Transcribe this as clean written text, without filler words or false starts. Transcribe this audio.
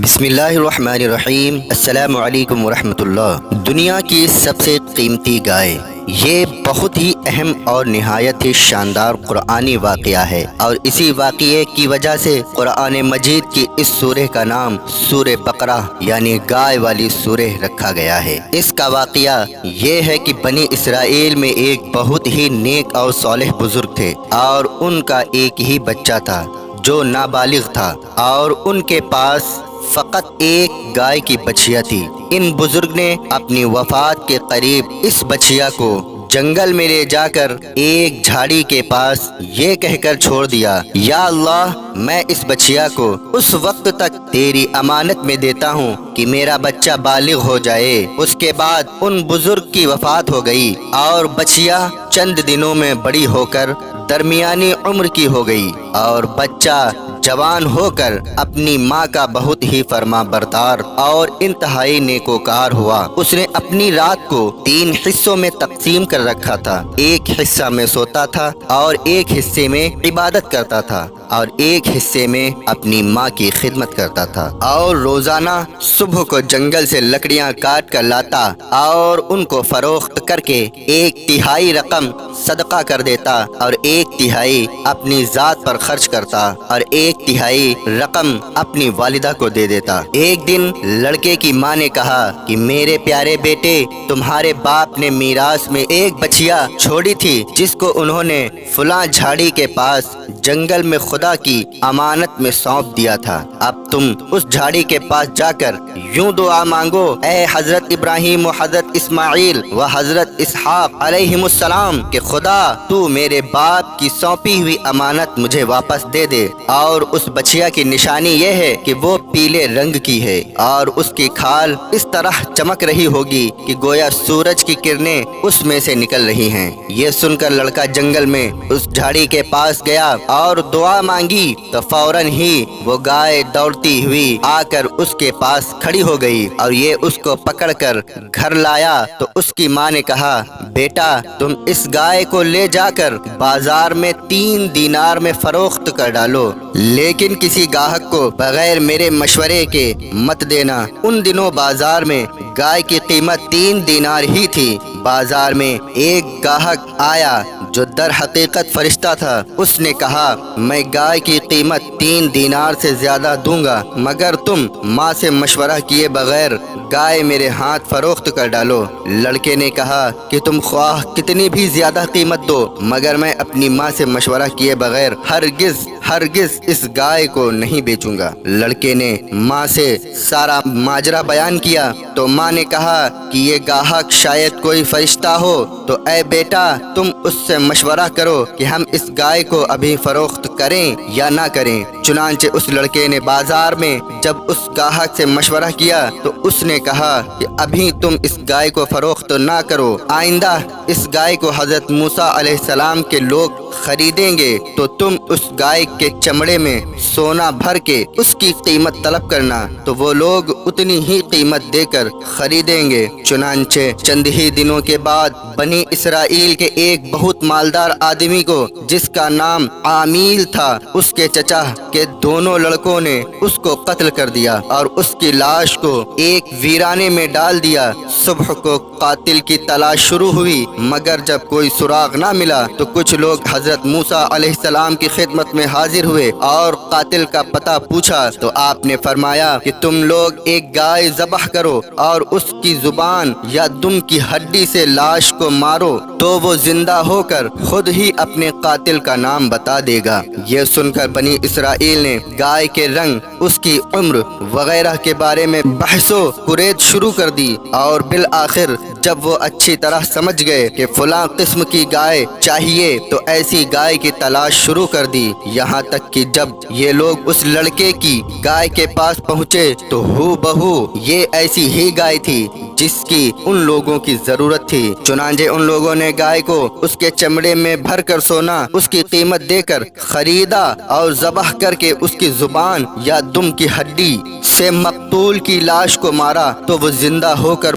بسم اللہ الرحمن الرحیم۔ السلام علیکم ورحمۃ اللہ۔ دنیا کی سب سے قیمتی گائے، یہ بہت ہی اہم اور نہایت ہی شاندار قرآنی واقعہ ہے، اور اسی واقعے کی وجہ سے قرآن مجید کی اس سورہ کا نام سورہ بقرہ یعنی گائے والی سورہ رکھا گیا ہے۔ اس کا واقعہ یہ ہے کہ بنی اسرائیل میں ایک بہت ہی نیک اور صالح بزرگ تھے، اور ان کا ایک ہی بچہ تھا جو نابالغ تھا، اور ان کے پاس فقط ایک گائے کی بچھیا تھی۔ ان بزرگ نے اپنی وفات کے قریب اس بچھیا کو جنگل میں لے جا کر ایک جھاڑی کے پاس یہ کہہ کر چھوڑ دیا، یا اللہ، میں اس بچھیا کو اس وقت تک تیری امانت میں دیتا ہوں کہ میرا بچہ بالغ ہو جائے۔ اس کے بعد ان بزرگ کی وفات ہو گئی، اور بچھیا چند دنوں میں بڑی ہو کر درمیانی عمر کی ہو گئی، اور بچہ جوان ہو کر اپنی ماں کا بہت ہی فرما بردار اور انتہائی نیکوکار ہوا۔ اس نے اپنی رات کو 3 حصوں میں تقسیم کر رکھا تھا، ایک حصہ میں سوتا تھا، اور ایک حصے میں عبادت کرتا تھا، اور ایک حصے میں اپنی ماں کی خدمت کرتا تھا، اور روزانہ صبح کو جنگل سے لکڑیاں کاٹ کر لاتا اور ان کو فروخت کر کے 1/3 رقم صدقہ کر دیتا، اور 1/3 اپنی ذات پر خرچ کرتا، اور 1/3 رقم اپنی والدہ کو دے دیتا۔ ایک دن لڑکے کی ماں نے کہا کہ میرے پیارے بیٹے، تمہارے باپ نے میراث میں ایک بچھیا چھوڑی تھی جس کو انہوں نے فلاں جھاڑی کے پاس جنگل میں خدا کی امانت میں سونپ دیا تھا۔ اب تم اس جھاڑی کے پاس جا کر یوں دعا مانگو، اے حضرت ابراہیم و حضرت اسماعیل و حضرت اسحاق علیہم السلام کہ خدا تو میرے باپ کی سونپی ہوئی امانت مجھے واپس دے دے۔ اور اس بچھیا کی نشانی یہ ہے کہ وہ پیلے رنگ کی ہے، اور اس کی کھال اس طرح چمک رہی ہوگی کہ گویا سورج کی کرنیں اس میں سے نکل رہی ہیں۔ یہ سن کر لڑکا جنگل میں اس جھاڑی کے پاس گیا اور دعا مانگی، تو فوراً ہی وہ گائے دوڑتی ہوئی آ کر اس کے پاس کھڑی ہو گئی، اور یہ اس کو پکڑ کر گھر لایا۔ تو اس کی ماں نے کہا، بیٹا، تم اس گائے کو لے جا کر بازار میں 3 دینار میں فروخت کر ڈالو، لیکن کسی گاہک کو بغیر میرے مشورے کے مت دینا۔ ان دنوں بازار میں گائے کی قیمت 3 دینار ہی تھی۔ بازار میں ایک گاہک آیا جو در حقیقت فرشتہ تھا۔ اس نے کہا، میں گائے کی قیمت 3 دینار سے زیادہ دوں گا، مگر تم ماں سے مشورہ کیے بغیر گائے میرے ہاتھ فروخت کر ڈالو۔ لڑکے نے کہا کہ تم خواہ کتنی بھی زیادہ قیمت دو، مگر میں اپنی ماں سے مشورہ کیے بغیر ہرگز اس گائے کو نہیں بیچوں گا۔ لڑکے نے ماں سے سارا ماجرا بیان کیا، تو ماں نے کہا کہ یہ گاہک شاید کوئی فرشتہ ہو، تو اے بیٹا، تم اس سے مشورہ کرو کہ ہم اس گائے کو ابھی فروخت کریں یا نہ کریں۔ چنانچہ اس لڑکے نے بازار میں جب اس گاہک سے مشورہ کیا تو اس نے کہا کہ ابھی تم اس گائے کو فروخت نہ کرو، آئندہ اس گائے کو حضرت موسیٰ علیہ السلام کے لوگ خریدیں گے تو تم اس گائے کے چمڑے میں سونا بھر کے اس کی قیمت طلب کرنا، تو وہ لوگ اتنی ہی قیمت دے کر خریدیں گے۔ چنانچہ چند ہی دنوں کے بعد بنی اسرائیل کے ایک بہت مالدار آدمی کو جس کا نام عامیل تھا، اس کے چچا کے دونوں لڑکوں نے اس کو قتل کر دیا اور اس کی لاش کو ایک ویرانے میں ڈال دیا۔ صبح کو قاتل کی تلاش شروع ہوئی، مگر جب کوئی سراغ نہ ملا تو کچھ لوگ حضرت موسیٰ علیہ السلام کی خدمت میں حاضر ہوئے اور قاتل کا پتہ پوچھا، تو آپ نے فرمایا کہ تم لوگ ایک گائے ذبح کرو اور اس کی زبان یا دم کی ہڈی سے لاش کو مارو، تو وہ زندہ ہو کر خود ہی اپنے قاتل کا نام بتا دے گا۔ یہ سن کر بنی اسرائیل نے گائے کے رنگ، اس کی عمر وغیرہ کے بارے میں بحث و پرید شروع کر دی، اور بالآخر جب وہ اچھی طرح سمجھ گئے کہ فلاں قسم کی گائے چاہیے تو ایسی گائے کی تلاش شروع کر دی، یہاں تک کہ جب یہ لوگ اس لڑکے کی گائے کے پاس پہنچے تو ہو بہو یہ ایسی ہی گائے تھی جس کی ان لوگوں کی ضرورت تھی۔ چنانچہ ان لوگوں نے گائے کو اس کے چمڑے میں بھر کر سونا اس کی قیمت دے کر خریدا، اور ذبح کر کے اس کی زبان یا دم کی ہڈی سے مقتول کی لاش کو مارا، تو وہ زندہ ہو کر